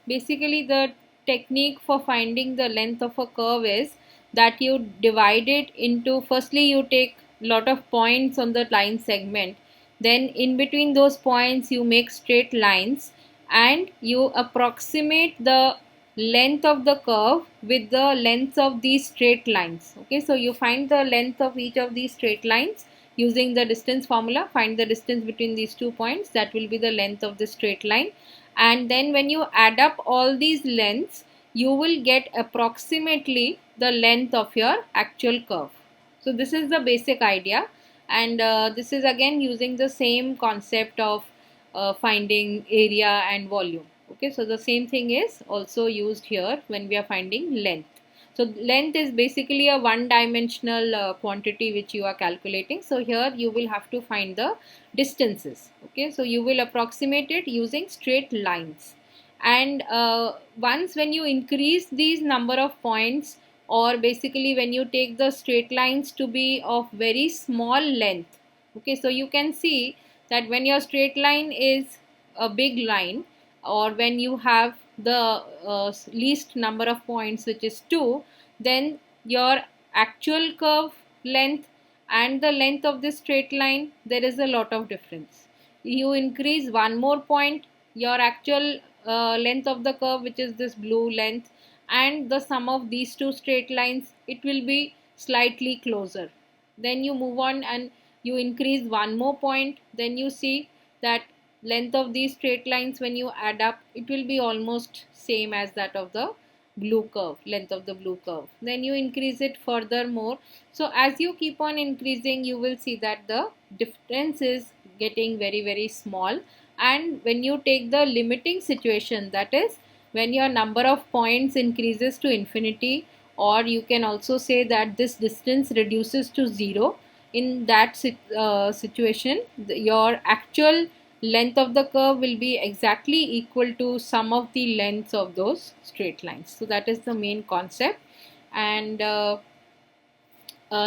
basically the technique for finding the length of a curve is that you divide it into, firstly you take lot of points on the line segment, then in between those points you make straight lines and you approximate the length of the curve with the lengths of these straight lines. Okay, so you find the length of each of these straight lines using the distance formula. Find the distance between these 2 points, that will be the length of the straight line, and then when you add up all these lengths you will get approximately the length of your actual curve. So this is the basic idea, and this is again using the same concept of finding area and volume. Okay, so the same thing is also used here when we are finding length. So length is basically a one dimensional quantity which you are calculating. So here you will have to find the distances. Okay, so you will approximate it using straight lines, and once when you increase these number of points, or basically when you take the straight lines to be of very small length. Okay, so you can see that when your straight line is a big line, or when you have the least number of points which is 2, then your actual curve length and the length of this straight line, there is a lot of difference. You increase one more point, your actual length of the curve, which is this blue length, and the sum of these two straight lines, it will be slightly closer. Then you move on and you increase one more point, then you see that length of these straight lines, when you add up, it will be almost same as that of the blue curve, length of the blue curve. Then you increase it furthermore. So as you keep on increasing, you will see that the difference is getting very small. And when you take the limiting situation, that is when your number of points increases to infinity, or you can also say that this distance reduces to 0, in that situation your actual length of the curve will be exactly equal to sum of the lengths of those straight lines. So that is the main concept, and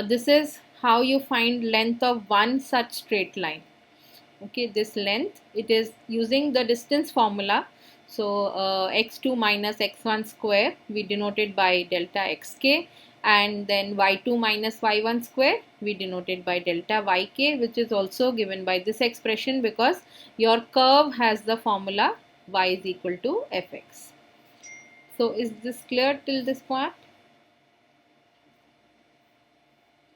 this is how you find length of one such straight line. Okay, this length, it is using the distance formula. So x2 minus x1 square we denoted by delta xk, and then y2 minus y1 square we denoted by delta yk, which is also given by this expression because your curve has the formula y is equal to fx. So is this clear till this part?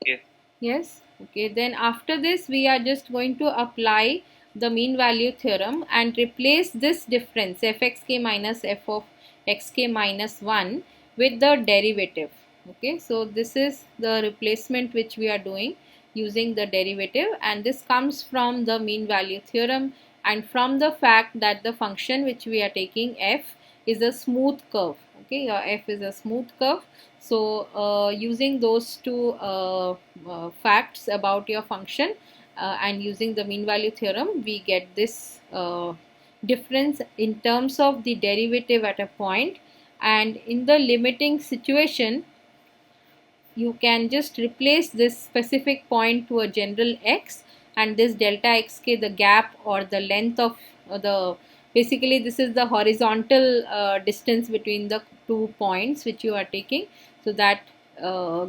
Yes. Yes. Okay, then after this we are just going to apply the mean value theorem and replace this difference fxk minus f of xk minus 1 with the derivative. Okay, so this is the replacement which we are doing using the derivative, and this comes from the mean value theorem and from the fact that the function which we are taking f is a smooth curve. Okay, your f is a smooth curve. So using those two facts about your function and using the mean value theorem, we get this difference in terms of the derivative at a point, and in the limiting situation you can just replace this specific point to a general x, and this delta xk, the gap or the length of the, basically this is the horizontal distance between the 2 points which you are taking. So that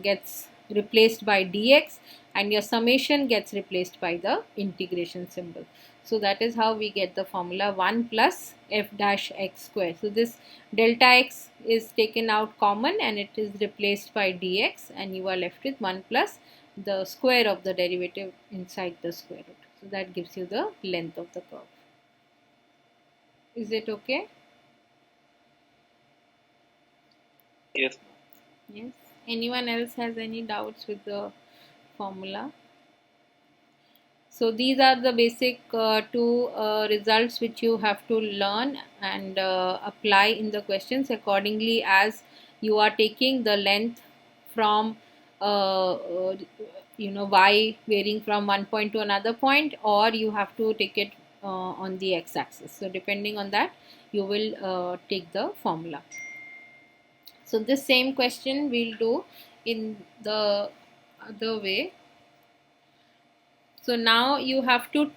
gets replaced by dx, and your summation gets replaced by the integration symbol. So that is how we get the formula 1 plus f dash x square. So this delta x is taken out common and it is replaced by dx, and you are left with 1 plus the square of the derivative inside the square root. So that gives you the length of the curve. Is it okay? Yes. Yes. Anyone else has any doubts with the formula? So these are the basic two results which you have to learn and apply in the questions accordingly as you are taking the length from y varying from one point to another point, or you have to take it on the x-axis. So depending on that you will take the formula. So this same question we'll do in the other way. So now you have to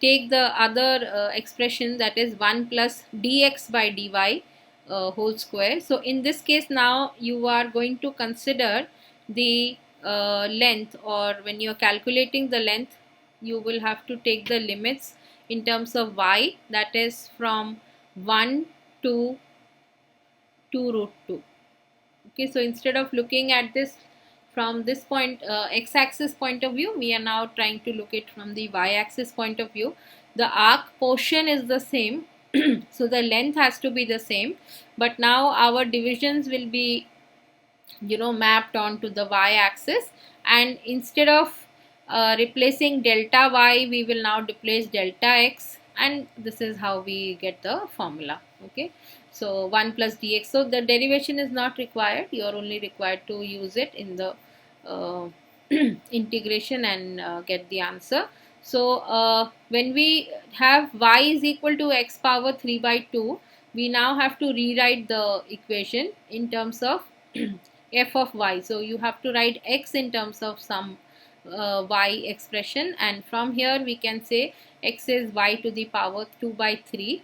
take the other expression, that is 1 plus dx by dy whole square. So in this case now you are going to consider the length, or when you are calculating the length you will have to take the limits in terms of y, that is from 1 to 2 root 2. Okay, so instead of looking at this from this point x-axis point of view, we are now trying to look it from the y-axis point of view. The arc portion is the same so the length has to be the same, but now our divisions will be mapped onto the y-axis, and instead of replacing delta y, we will now replace delta x, and this is how we get the formula. Okay, so 1 plus dx, so the derivation is not required, you are only required to use it in the uh, integration and get the answer. So when we have y is equal to x power 3 by 2, we now have to rewrite the equation in terms of f of y. So you have to write x in terms of some y expression, and from here we can say x is y to the power 2 by 3,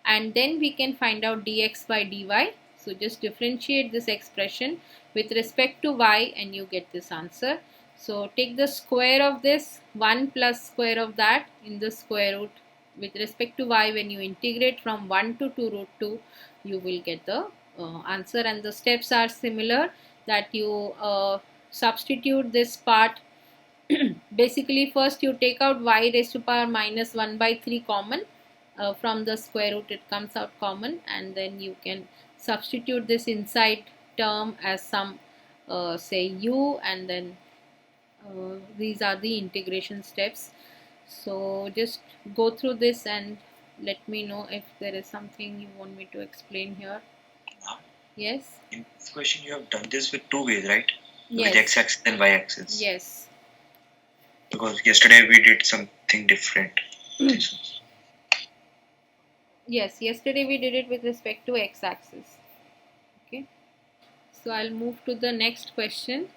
and then we can find out dx by dy. So just differentiate this expression with respect to y and you get this answer. So take the square of this 1 plus square of that in the square root with respect to y. When you integrate from 1 to 2 root 2, you will get the answer, and the steps are similar, that you substitute this part. Basically first you take out y raised to power minus 1 by 3 common from the square root, it comes out common, and then you can substitute this inside term as some say u, and then these are the integration steps. So just go through this and let me know if there is something you want me to explain here. Yes. In this question, you have done this with two ways, right? Yes. With x-axis and y-axis. Yes. Because yesterday we did something different. Yes, yesterday we did it with respect to x-axis. Okay. So I'll move to the next question.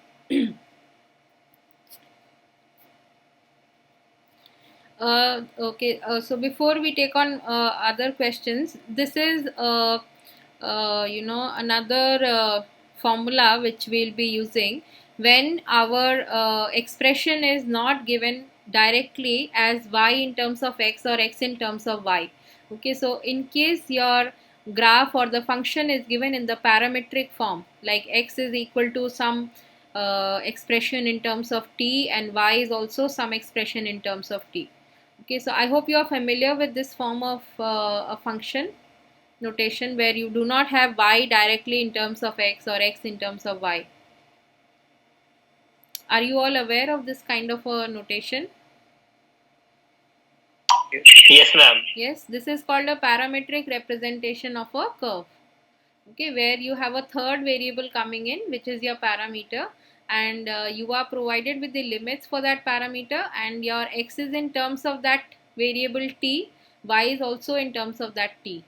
Okay, so before we take on other questions, this is another formula which we'll be using when our expression is not given directly as y in terms of x or x in terms of y. Okay, so in case your graph or the function is given in the parametric form, like x is equal to some expression in terms of t and y is also some expression in terms of t. Okay, so I hope you are familiar with this form of a function notation where you do not have y directly in terms of x or x in terms of y. Are you all aware of this kind of a notation? Yes, ma'am. Yes, this is called a parametric representation of a curve. Okay, where you have a third variable coming in, which is your parameter, and you are provided with the limits for that parameter, and your x is in terms of that variable t, y is also in terms of that t.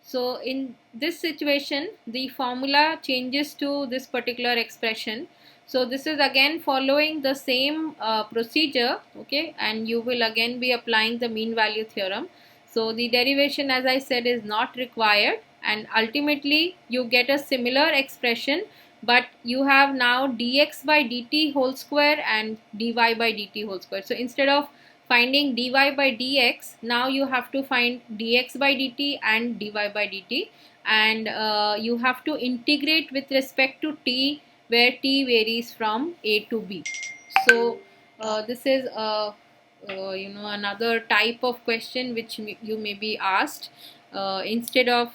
So in this situation, the formula changes to this particular expression. So this is again following the same procedure, okay, and you will again be applying the mean value theorem. So the derivation, as I said, is not required, and ultimately you get a similar expression, but you have now dx by dt whole square and dy by dt whole square. So instead of finding dy by dx, now you have to find dx by dt and dy by dt, and you have to integrate with respect to t, where t varies from a to b. So this is another type of question which you may be asked instead of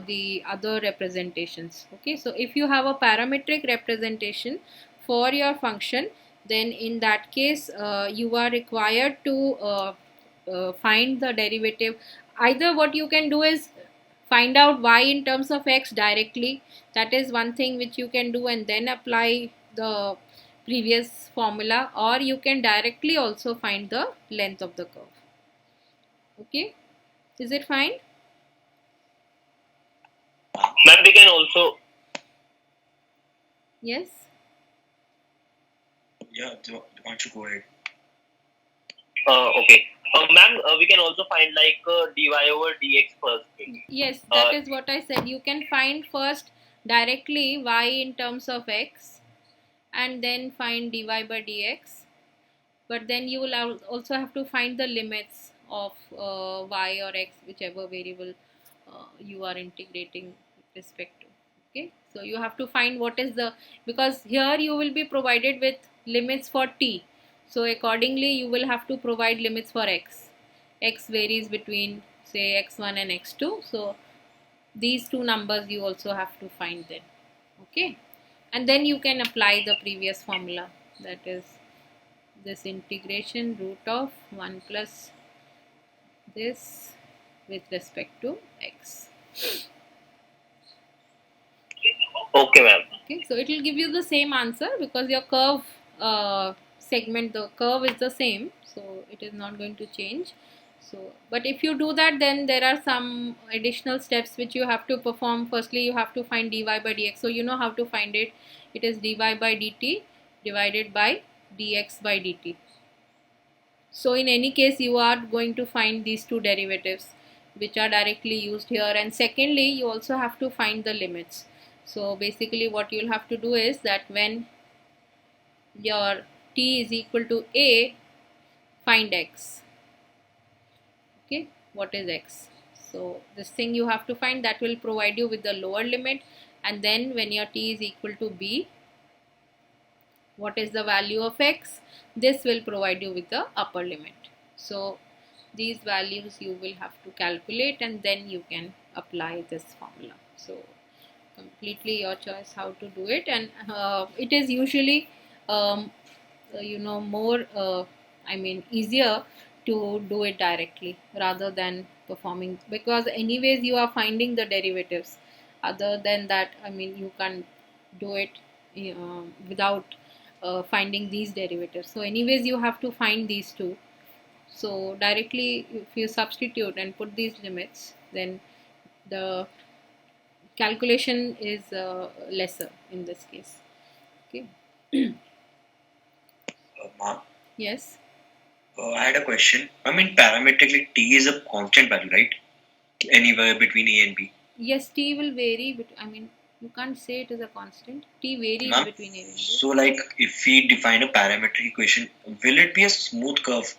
the other representations. Okay, so if you have a parametric representation for your function, then in that case you are required to find the derivative. Either what you can do is find out y in terms of x directly, that is one thing which you can do, and then apply the previous formula, or you can directly also find the length of the curve. Okay, is it fine? Ma'am, we can also. Yes. Yeah, why don't you go ahead? Okay. Ma'am, we can also find like dy over dx first. Yes, that is what I said. You can find first directly y in terms of x and then find dy by dx. But then you will also have to find the limits of y or x, whichever variable you are integrating with respect to. Okay, so you have to find what is the, because here you will be provided with limits for t, so accordingly you will have to provide limits for x varies between say x1 and x2, so these two numbers you also have to find then. Okay, and then you can apply the previous formula, that is this integration root of 1 plus this with respect to x. Okay, ma'am. Okay, so it will give you the same answer because your curve segment, the curve is the same, so it is not going to change. So but if you do that, then there are some additional steps which you have to perform. Firstly, you have to find dy by dx, so you know how to find it. It is dy by dt divided by dx by dt. So in any case, you are going to find these two derivatives which are directly used here, and secondly you also have to find the limits. So basically what you'll have to do is that when your t is equal to a, find x. Okay, what is x? So this thing you have to find, that will provide you with the lower limit, and then when your t is equal to b, what is the value of x? This will provide you with the upper limit. So these values you will have to calculate, and then you can apply this formula. So completely your choice how to do it, and it is usually more I mean easier to do it directly rather than performing, because anyways you are finding the derivatives. Other than that, I mean, you can do it without finding these derivatives. So anyways you have to find these two. So directly if you substitute and put these limits, then the calculation is lesser in this case. Okay. Ma'am, Yes. I had a question. I mean, parametrically, t is a constant value, right? Anywhere between a and b. Yes, t will vary, but I mean, you can't say it is a constant. T varies Ma'am, between a and b. so like if we define a parametric equation, will it be a smooth curve?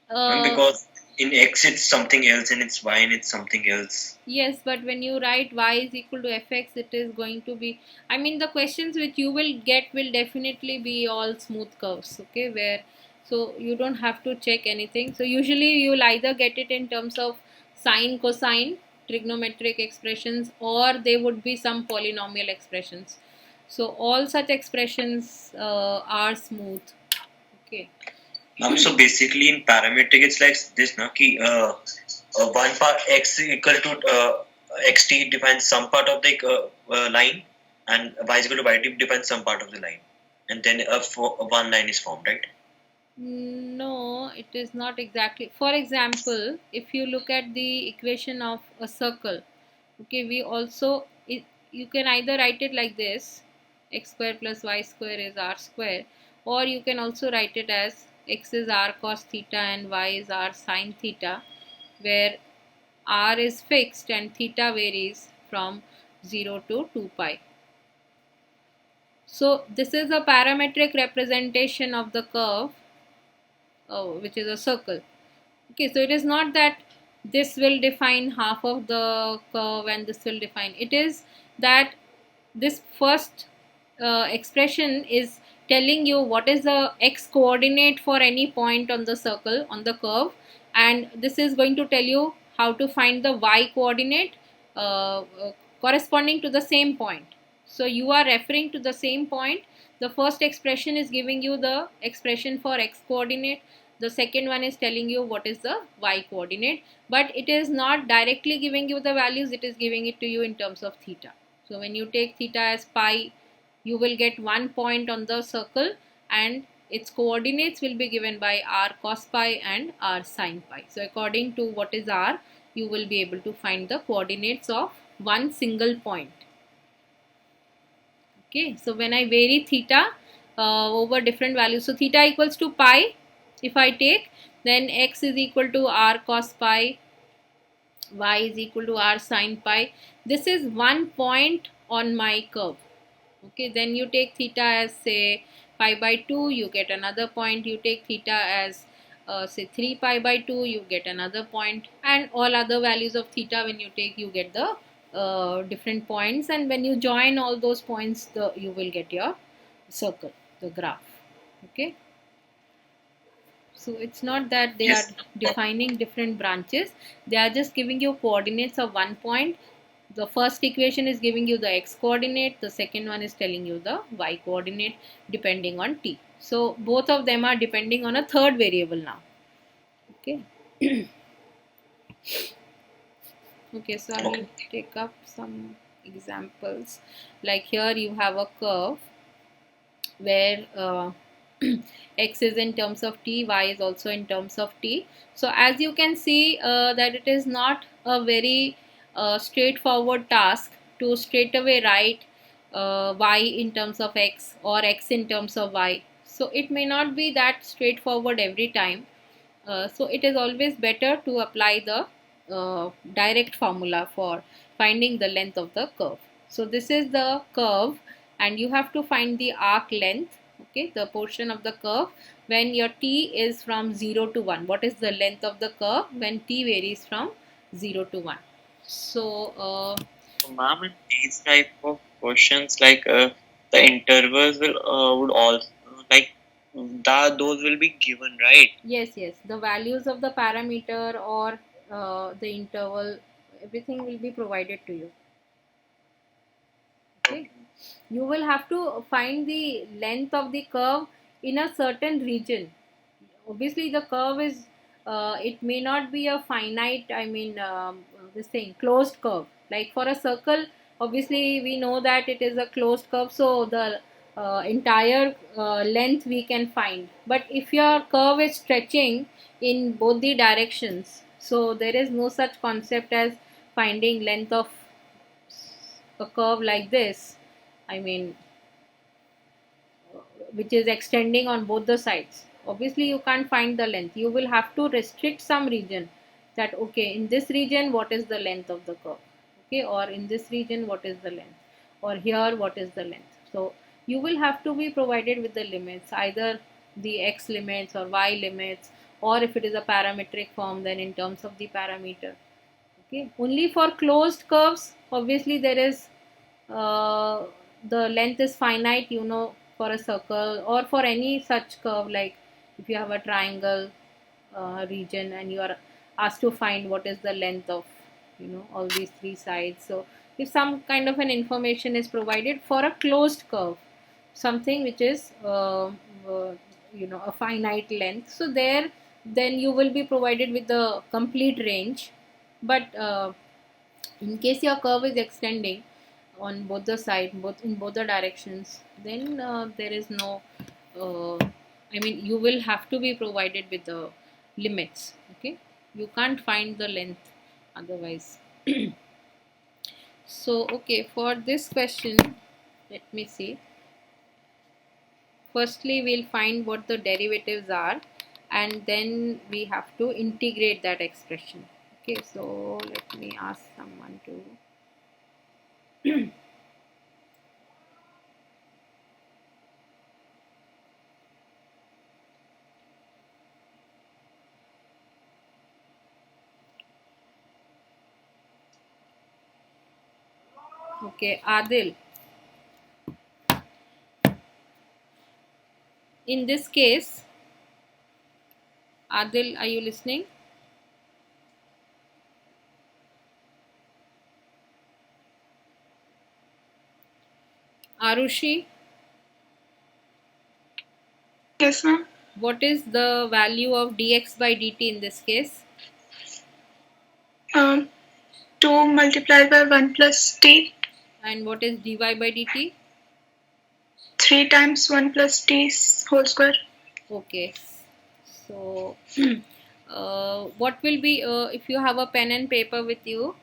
Ma'am, because in x it's something else and it's y and it's something else. Yes, but when you write y is equal to fx, it is going to be, I mean, the questions which you will get will definitely be all smooth curves, okay, where, so you don't have to check anything. So usually you will either get it in terms of sine, cosine, trigonometric expressions, or they would be some polynomial expressions. So all such expressions are smooth, okay. So basically in parametric it's like this, na, ki, one part x equal to xt defines some part of the line, and y is equal to y defines some part of the line, and then one line is formed, right? No, it is not exactly. For example, if you look at the equation of a circle, okay, we also, you can either write it like this: x square plus y square is r square, or you can also write it as x is r cos theta and y is r sin theta, where r is fixed and theta varies from 0 to 2 pi. So this is a parametric representation of the curve, which is a circle. Okay, so it is not that this will define half of the curve and this will define. It is that this first expression is telling you what is the x coordinate for any point on the circle, on the curve, and this is going to tell you how to find the y coordinate corresponding to the same point. So you are referring to the same point. The first expression is giving you the expression for x coordinate, the second one is telling you what is the y coordinate, but it is not directly giving you the values, it is giving it to you in terms of theta. So when you take theta as pi, you will get one point on the circle and its coordinates will be given by r cos pi and r sin pi. So according to what is r, you will be able to find the coordinates of one single point. Okay, so when I vary theta over different values, so theta equals to pi, if I take, then x is equal to r cos pi, y is equal to r sin pi. This is one point on my curve. Okay, then you take theta as say pi by 2, you get another point. You take theta as say 3 pi by 2, you get another point, and all other values of theta when you take, you get the different points, and when you join all those points, you will get your circle, the graph. Okay, so it's not that they are Yes. defining different branches, they are just giving you coordinates of one point. The first equation is giving you the x coordinate, the second one is telling you the y coordinate depending on t. So both of them are depending on a third variable now. Okay. Okay, so I will Okay. take up some examples. Like here you have a curve where x is in terms of t, y is also in terms of t. So as you can see that it is not a very straightforward task to straight away write y in terms of x or x in terms of y. So it may not be that straightforward every time. So it is always better to apply the direct formula for finding the length of the curve. So this is the curve and you have to find the arc length, okay, the portion of the curve when your t is from 0 to 1. What is the length of the curve when t varies from 0 to 1? So So, ma'am, in these type of questions, like the intervals will would also like that those will be given, right? yes, the values of the parameter or the interval, everything will be provided to you. Okay, you will have to find the length of the curve in a certain region. Obviously the curve is it may not be a finite, I mean this thing closed curve. Like for a circle, obviously we know that it is a closed curve, so the entire length we can find. But if your curve is stretching in both the directions, so there is no such concept as finding length of a curve like this, I mean which is extending on both the sides. Obviously you can't find the length, you will have to restrict some region, that okay, in this region what is the length of the curve, okay, or in this region what is the length, or here what is the length. So you will have to be provided with the limits, either the x limits or y limits, or if it is a parametric form, then in terms of the parameter. Okay, only for closed curves obviously there is uh, the length is finite, you know, for a circle or for any such curve. Like if you have a triangle region and you are asked to find what is the length of, you know, all these three sides. So if some kind of an information is provided for a closed curve, something which is you know, a finite length, so there then you will be provided with the complete range. But in case your curve is extending on both the side, both in both the directions, then there is no I mean you will have to be provided with the limits. Okay, you can't find the length otherwise. So okay, for this question, let me see. Firstly we'll find what the derivatives are, and then we have to integrate that expression. Okay, so let me ask someone to okay, Adil, in this case, Adil, are you listening? Arushi, Yes, ma'am. what is the value of dx by dt in this case? 2 multiplied by 1 plus t. And what is dy by dt? 3 times 1 plus t whole square. Okay, so what will be, if you have a pen and paper with you,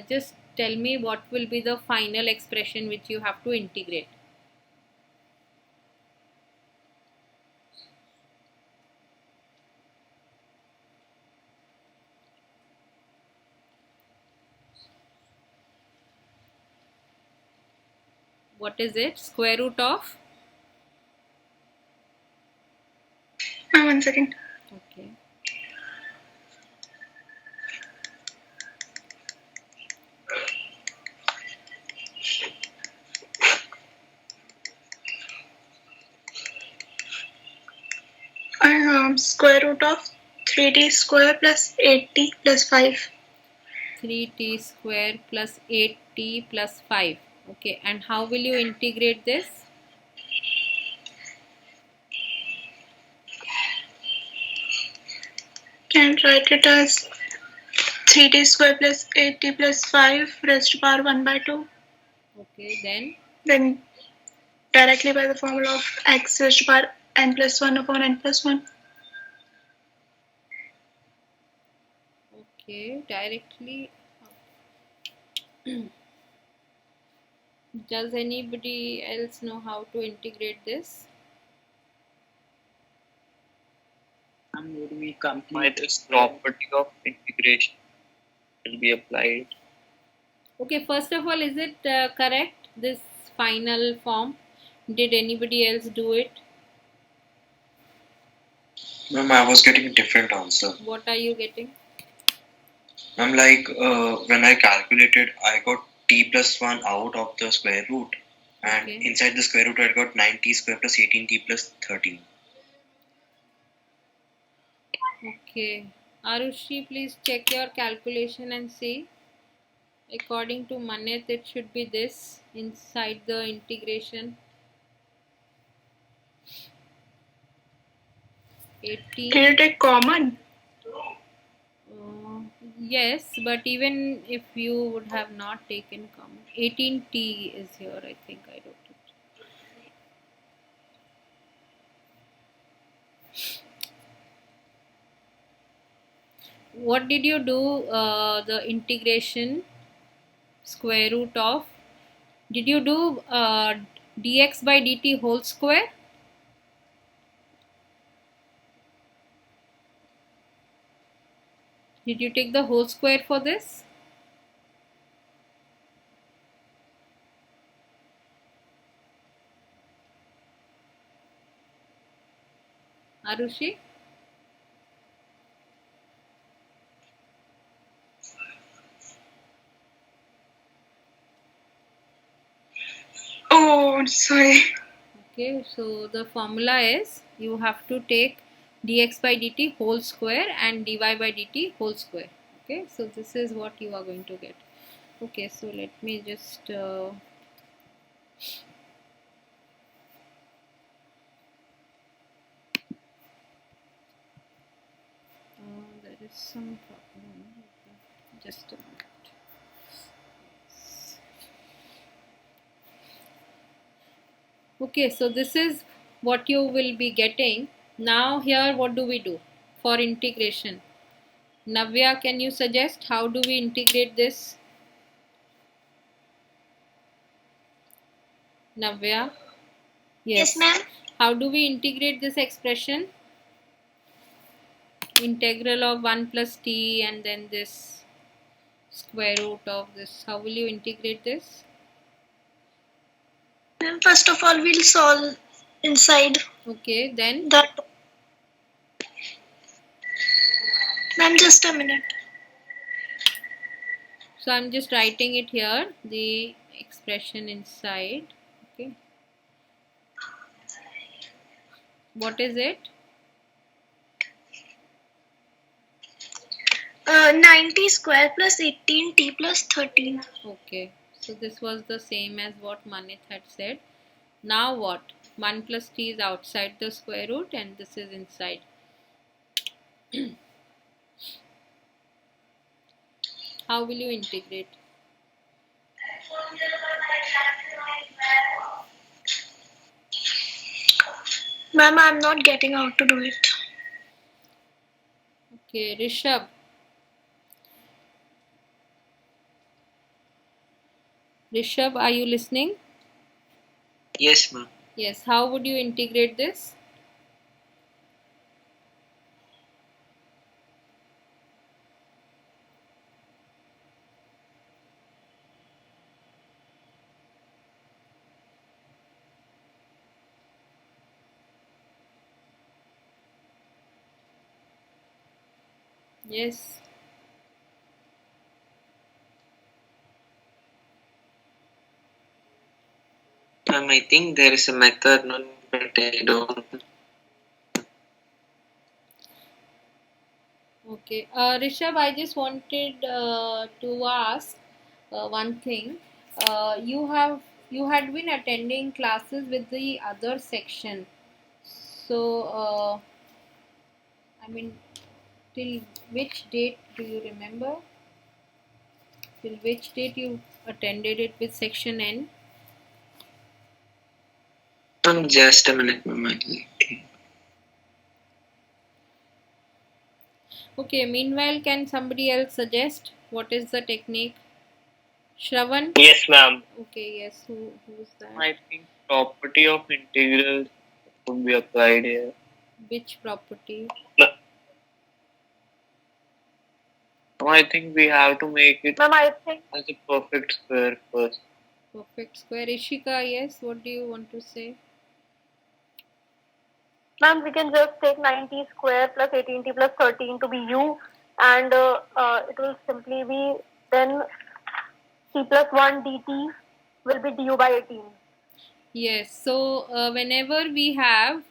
just tell me what will be the final expression which you have to integrate. What is it? Square root of? One second. Okay. Square root of 3t square plus 8t plus 5. 3t square plus 8t plus 5. Okay, and how will you integrate this? Can write it as 3t square plus 8t plus 5 raised to power 1 by 2. Okay, then Then directly by the formula of x raised to power n plus 1 upon n plus 1. okay, directly. Does anybody else know how to integrate this? Would we complete this property of integration will be applied? Okay, first of all, is it correct, this final form? Did anybody else do it? Ma'am, I was getting a different answer. What are you getting? Ma'am, when I calculated, I got t plus 1 out of the square root. And Okay. inside the square root, I got 9t square plus 18t plus 13. Okay. Arushi, please check your calculation and see. According to Maneth, it should be this inside the integration. 18. Can you take common? Yes, but even if you would have not taken common, 18t is here, I think I wrote it. What did you do? The integration square root of, did you do dx by dt whole square? Did you take the whole square for this? Arushi? Oh, sorry. Okay, so the formula is you have to take dx by dt whole square and dy by dt whole square. Okay, so this is what you are going to get. Okay, so let me just there is some problem. Just a minute. Okay, so this is what you will be getting. Now here what do we do for integration? Navya, can you suggest how do we integrate this? Navya? Yes, ma'am. How do we integrate this expression? Integral of 1 plus t and then this square root of this. How will you integrate this? Then first of all, we'll solve inside Okay, then that. Ma'am, just a minute. so I'm just writing it here, the expression inside. Okay, what is it? 90 square plus 18t plus 13. Okay, so this was the same as what Manit had said. Now what? 1 plus t is outside the square root and this is inside. How will you integrate? Ma'am, I'm not getting how to do it. Okay, Rishabh. Rishabh, are you listening? Yes, ma'am. Yes, how would you integrate this? Yes. I think there is a method, no, but I don't. Okay. Rishabh, I just wanted to ask one thing. You had been attending classes with the other section. So, I mean, till which date do you remember? Till which date you attended it with section N? Just a minute, ma'am. Okay. Meanwhile, can somebody else suggest what is the technique? Shravan? Yes, ma'am. Okay. Yes. Who's that? I think property of integral could be applied here. Which property? I think we have to make it Ma'am, I think as a perfect square first. Perfect square. Ishika, yes. What do you want to say? ma'am, we can just take 9t square plus 18t plus 13 to be u, and it will simply be then t plus 1 dt will be du by 18. Yes. So whenever we have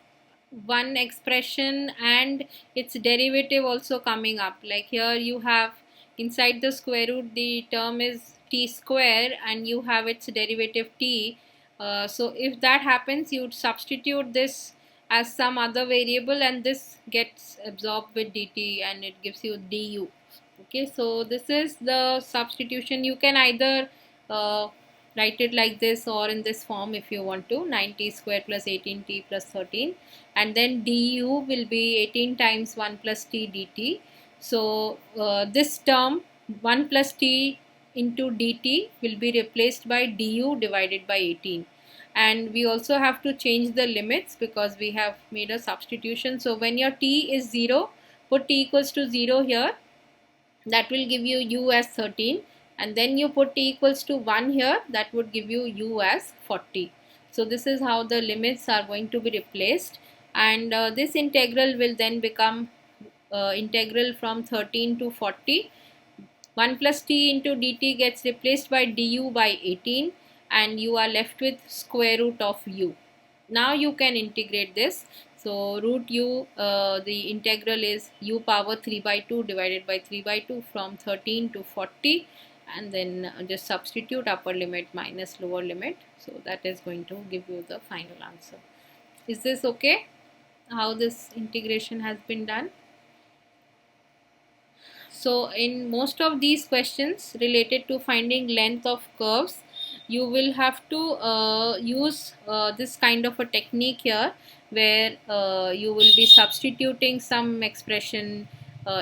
one expression and its derivative also coming up, like here you have inside the square root the term is t square and you have its derivative t. So if that happens, you would substitute this as some other variable and this gets absorbed with dt and it gives you du. Okay, so this is the substitution. You can either write it like this or in this form if you want to, 9t square plus 18t plus 13, and then du will be 18 times 1 plus t dt. So this term 1 plus t into dt will be replaced by du divided by 18, and we also have to change the limits because we have made a substitution. So when your t is 0, put t equals to 0 here, that will give you u as 13, and then you put t equals to 1 here, that would give you u as 40. So this is how the limits are going to be replaced, and this integral will then become integral from 13 to 40. 1 plus t into dt gets replaced by du by 18 and you are left with square root of u. Now you can integrate this. So root u, the integral is u power 3 by 2 divided by 3 by 2 from 13 to 40, and then just substitute upper limit minus lower limit. So that is going to give you the final answer. Is this okay? How this integration has been done? So in most of these questions related to finding length of curves, you will have to use this kind of a technique here, where you will be substituting some expression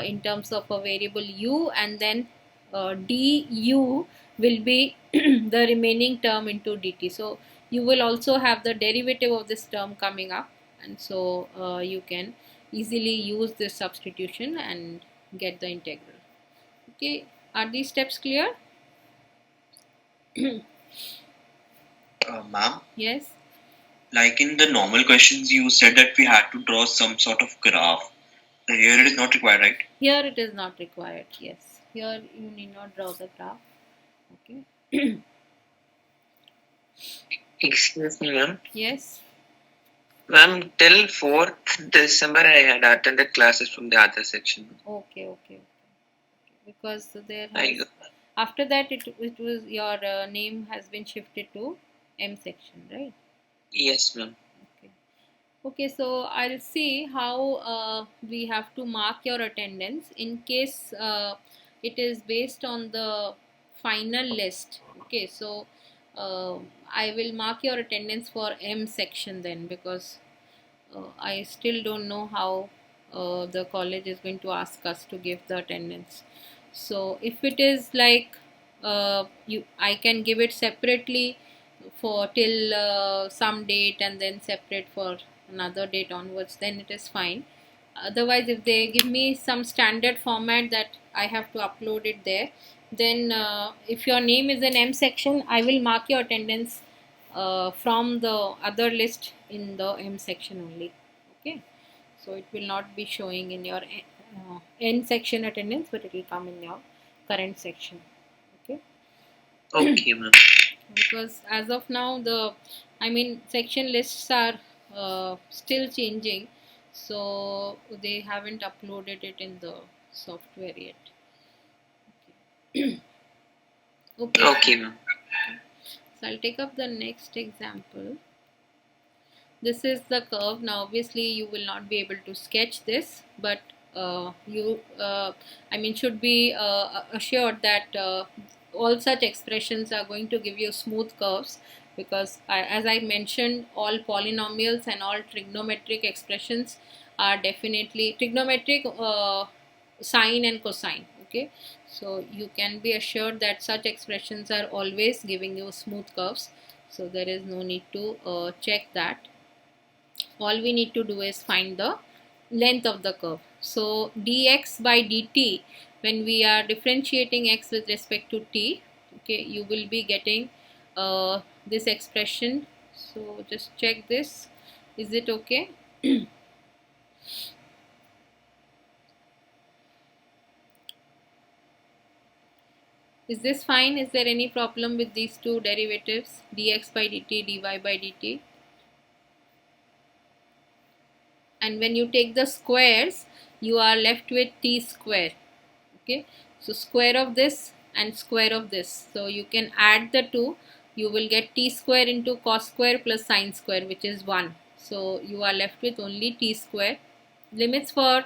in terms of a variable u, and then du will be the remaining term into dt. So you will also have the derivative of this term coming up, and so you can easily use this substitution and get the integral. Okay, are these steps clear? Ma'am, Yes. like in the normal questions, you said that we had to draw some sort of graph. Here it is not required, right? Here it is not required. Yes. Here you need not draw the graph. Okay. Excuse me, ma'am. Yes. Ma'am, till 4th December, I had attended classes from the other section. Okay. Because there I has, after that it was your name has been shifted to M section, right? yes, ma'am. Okay, so I'll see how we have to mark your attendance in case it is based on the final list. Okay, so I will mark your attendance for M section then, because I still don't know how the college is going to ask us to give the attendance. So if it is like I can give it separately for till some date and then separate for another date onwards, then it is fine. Otherwise, if they give me some standard format that I have to upload it there, then if your name is in M section, I will mark your attendance from the other list in the M section only. Okay, so it will not be showing in your end section attendance, but it will come in your current section. Okay. Okay, ma'am. Because as of now, section lists are still changing, so they haven't uploaded it in the software yet. Okay. Okay, ma'am. So I'll take up the next example. This is the curve. Now obviously you will not be able to sketch this, but you should be assured that all such expressions are going to give you smooth curves, because as I mentioned, all polynomials and all trigonometric expressions are definitely trigonometric sine and cosine. Okay, so you can be assured that such expressions are always giving you smooth curves, so there is no need to check that. All we need to do is find the length of the curve. So dx by dt, when we are differentiating x with respect to t, okay, you will be getting this expression. So just check this. Is it okay? Is this fine? Is there any problem with these two derivatives, dx by dt, dy by dt? And when you take the squares, you are left with t square. Okay, so square of this and square of this, so you can add the two. You will get t square into cos square plus sine square, which is 1. So you are left with only t square. Limits for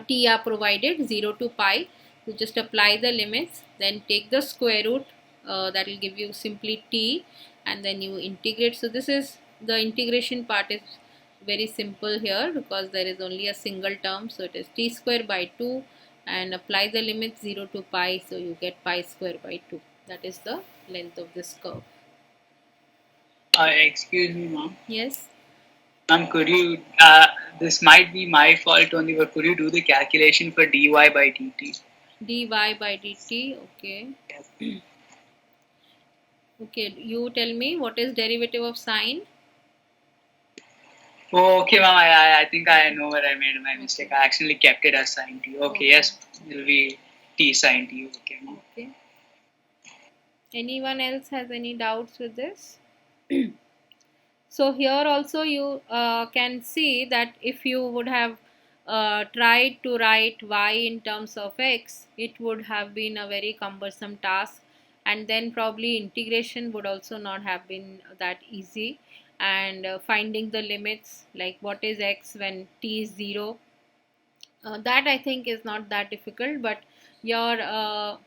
t are provided, 0 to pi. You just apply the limits, then take the square root, that will give you simply t, and then you integrate. So this is the integration part is very simple here, because there is only a single term. So it is t square by 2, and apply the limit 0 to pi, so you get pi square by 2. That is the length of this curve. Excuse me, ma'am. Yes. Ma'am, could you, this might be my fault only, but could you do the calculation for dy by dt? Dy by dt, okay. Yes. Okay, you tell me what is derivative of sine? Oh, okay, ma'am, I think I know where I made my mistake. I actually kept it as sin t. Okay, yes, it will be t sin t. Okay, ma'am. Okay. Anyone else has any doubts with this? So here also you can see that if you would have tried to write y in terms of x, it would have been a very cumbersome task, and then probably integration would also not have been that easy, and finding the limits, like what is x when t is 0, that I think is not that difficult, but your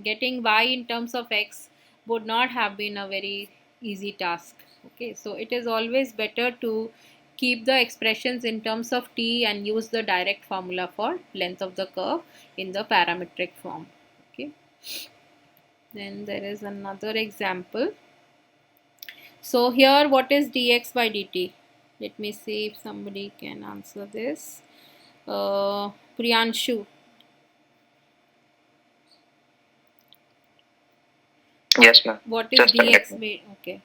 getting y in terms of x would not have been a very easy task. Okay, so it is always better to keep the expressions in terms of t and use the direct formula for length of the curve in the parametric form. Okay, then there is another example. So here, what is dx by dt? Let me see if somebody can answer this. Priyanshu. Yes, ma'am. What is Just a dx second. by, okay.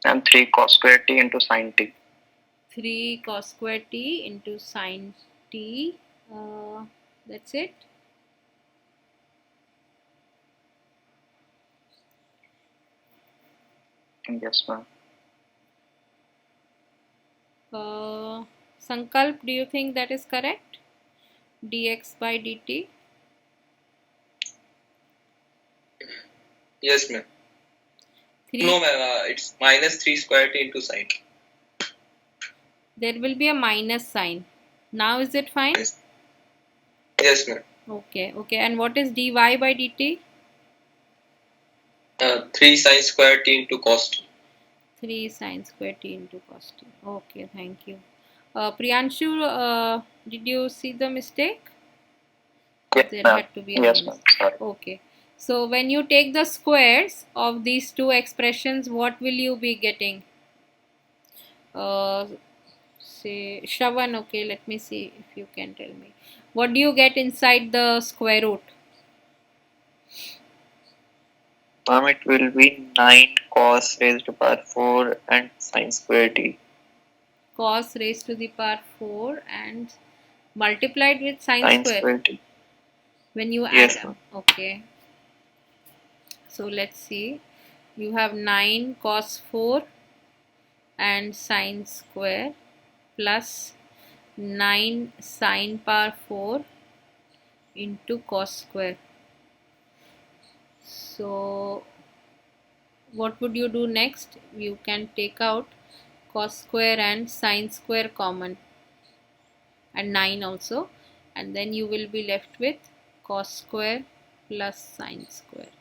And 3 cos square t into sin t. 3 cos square t into sin t. That's it. Yes, ma'am. Sankalp, do you think that is correct? Dx by dt. Yes, ma'am. 3. No, ma'am. It's minus 3 square t into sin. There will be a minus sign. Now is it fine? Yes. Yes, ma'am. Okay, okay. And what is dy by dt? 3 sin square t into cos t. 3 sin square t into cos t. Okay, thank you. Priyanshu, did you see the mistake? Yes, There ma'am. had to be a Yes, minus. ma'am. Sorry. Okay. So when you take the squares of these two expressions, what will you be getting? Say Shravan, okay, let me see if you can tell me. What do you get inside the square root? Ma'am, it will be 9 cos raised to power 4 and sine square t. Cos raised to the power 4 and multiplied with sine Sine square. square t. When you Yes, add, ma'am. okay. So let's see. You have 9 cos 4 and sine square plus 9 sine power 4 into cos square. So what would you do next? You can take out cos square and sine square common and 9 also, and then you will be left with cos square plus sine square.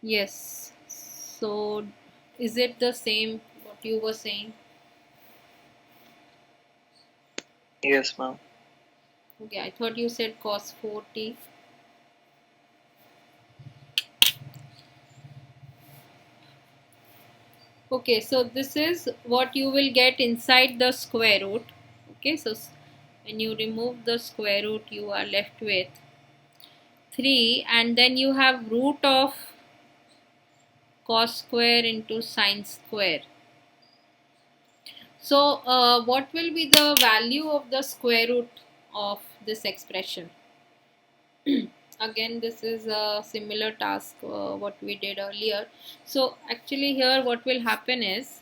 Yes, so is it the same what you were saying? Yes, ma'am. Okay, I thought you said cos 4t. Okay, so this is what you will get inside the square root. Okay, so when you remove the square root, you are left with 3, and then you have root of cos square into sine square. So what will be the value of the square root of this expression? Again, this is a similar task what we did earlier. So actually here what will happen is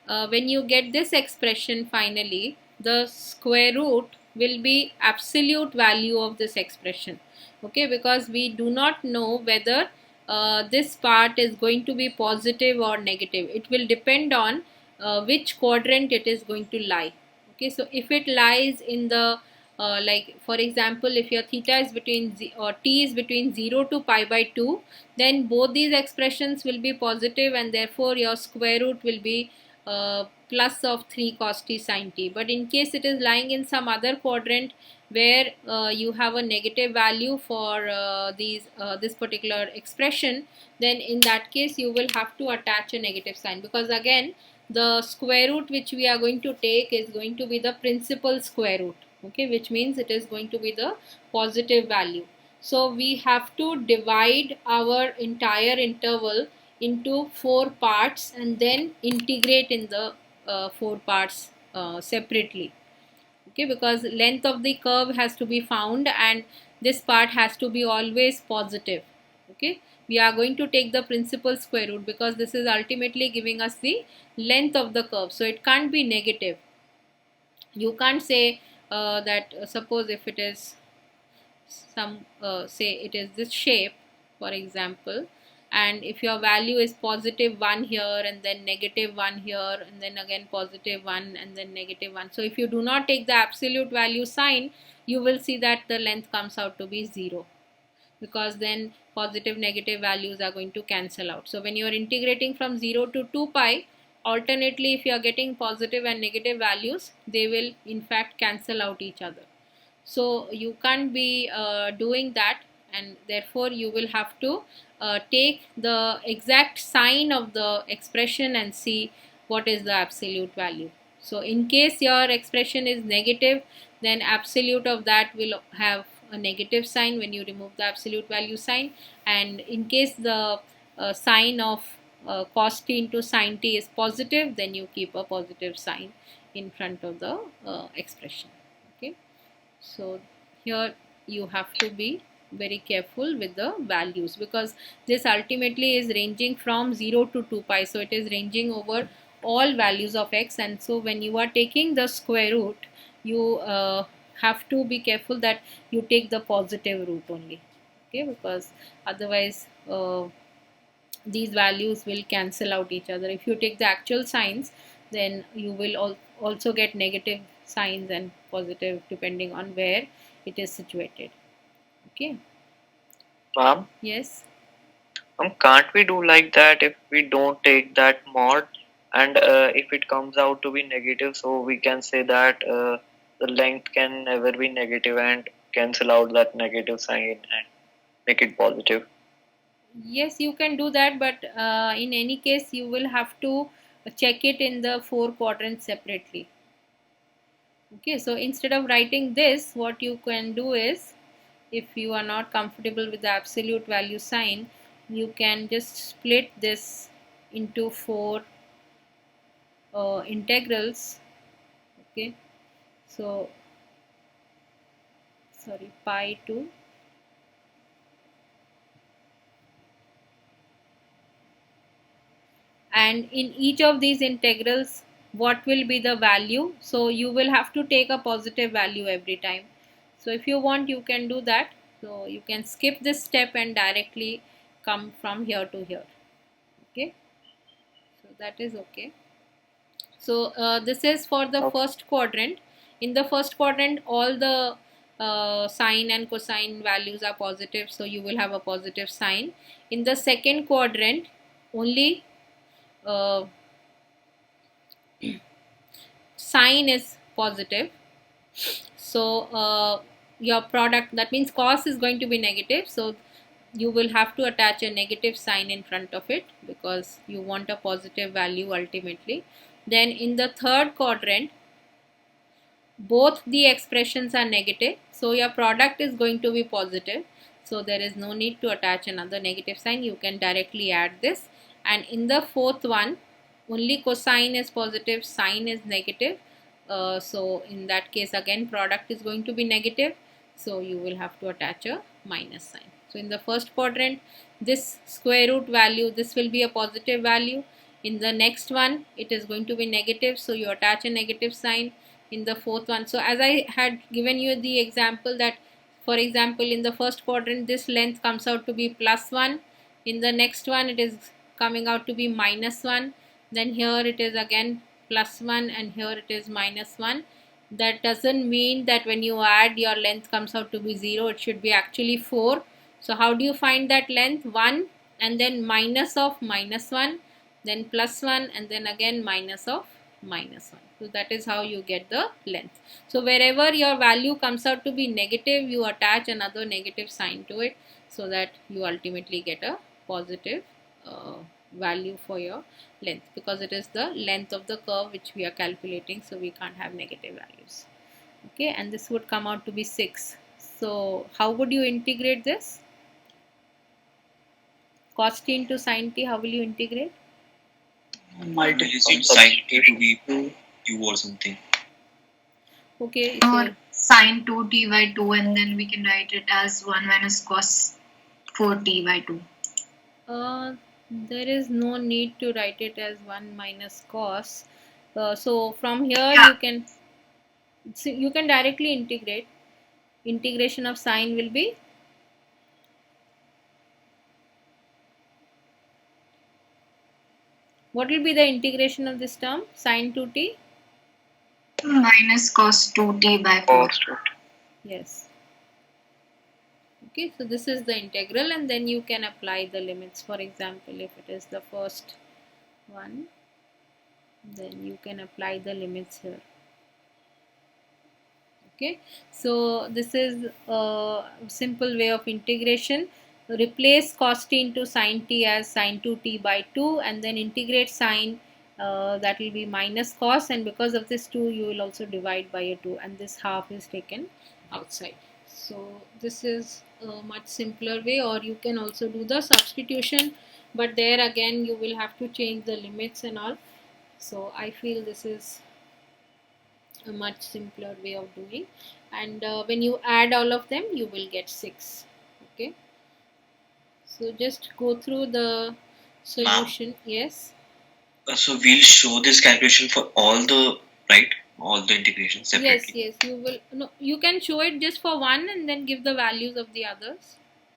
when you get this expression finally, the square root will be absolute value of this expression. Okay, because we do not know whether this part is going to be positive or negative. It will depend on which quadrant it is going to lie. Okay, so if it lies in the like for example, if your theta is between or t is between 0 to pi by 2, then both these expressions will be positive, and therefore your square root will be plus of 3 cos t sin t. But in case it is lying in some other quadrant where you have a negative value for this particular expression, then in that case you will have to attach a negative sign, because again the square root which we are going to take is going to be the principal square root. Okay, which means it is going to be the positive value. So we have to divide our entire interval into 4 parts and then integrate in the 4 parts separately. Okay, because length of the curve has to be found and this part has to be always positive. Okay, we are going to take the principal square root because this is ultimately giving us the length of the curve, so it can't be negative. You can't say that suppose if it is some say it is this shape for example, and if your value is positive 1 here and then negative 1 here and then again positive 1 and then negative 1, so if you do not take the absolute value sign, you will see that the length comes out to be 0, because then positive negative values are going to cancel out. So when you are integrating from 0 to 2 pi, alternately if you are getting positive and negative values, they will in fact cancel out each other. So you can't be doing that, and therefore you will have to take the exact sign of the expression and see what is the absolute value. So in case your expression is negative, then absolute of that will have a negative sign when you remove the absolute value sign, and in case the sign of cos t into sin t is positive, then you keep a positive sign in front of the expression. Okay, so here you have to be very careful with the values, because this ultimately is ranging from 0 to 2 pi, so it is ranging over all values of x, and so when you are taking the square root, you have to be careful that you take the positive root only. Okay, because otherwise these values will cancel out each other. If you take the actual signs, then you will also get negative signs and positive depending on where it is situated. Okay, Ma'am, yes. can't we do like that if we don't take that mod? And if it comes out to be negative, so we can say that the length can never be negative and cancel out that negative sign and make it positive. Yes, you can do that, but in any case, you will have to check it in the 4 quadrants separately. Okay, so instead of writing this, what you can do is, if you are not comfortable with the absolute value sign, you can just split this into 4 integrals. Okay, so sorry, pi to and in each of these integrals what will be the value, so you will have to take a positive value every time. So if you want, you can do that. So you can skip this step and directly come from here to here. Okay, so that is okay. So this is for the Okay. first quadrant. In the first quadrant, all the sine and cosine values are positive, so you will have a positive sign. In the second quadrant, only uh, sine is positive. So your product, that means cos is going to be negative, so you will have to attach a negative sign in front of it because you want a positive value ultimately. Then in the third quadrant, both the expressions are negative, so your product is going to be positive, so there is no need to attach another negative sign, you can directly add this. And in the fourth one, only cosine is positive, sine is negative, so in that case again product is going to be negative, so you will have to attach a minus sign. So in the first quadrant, this square root value, this will be a positive value. In the next one, it is going to be negative, so you attach a negative sign. In the fourth one, so as I had given you the example that, for example, in the first quadrant this length comes out to be +1, in the next one it is coming out to be -1, then here it is again +1 and here it is -1. That doesn't mean that when you add your length comes out to be 0, it should be actually 4. So how do you find that length? 1 and then minus of -1, then +1 and then again minus of -1. So that is how you get the length. So wherever your value comes out to be negative, you attach another negative sign to it so that you ultimately get a positive value for your length, because it is the length of the curve which we are calculating, so we can't have negative values. Okay, and this would come out to be 6. So how would you integrate this? Cos t into sin t, how will you integrate? Using sin t to be u or something. Okay, Or so sine 2t by 2, and then we can write it as 1 minus cos 4t by 2. there is no need to write it as 1 minus cos. So from here Yeah. you can directly integrate. Integration of sine will be what will be the integration of this term? Sine 2t? Minus cos 2t by 4. Cos 2t. Yes. Okay, so this is the integral, and then you can apply the limits. For example, if it is the first one, then you can apply the limits here. Okay, so this is a simple way of integration. Replace cos t into sin t as sin 2t by 2, and then integrate sine, that will be minus cos, and because of this 2 you will also divide by a 2, and this half is taken outside. So this is a much simpler way, or you can also do the substitution, but there again you will have to change the limits and all. So I feel this is a much simpler way of doing, and when you add all of them you will get 6. Okay, so just go through the solution. Yes, So we'll show this calculation for all the integrations separately. yes, you will. No, you can show it just for one and then give the values of the others.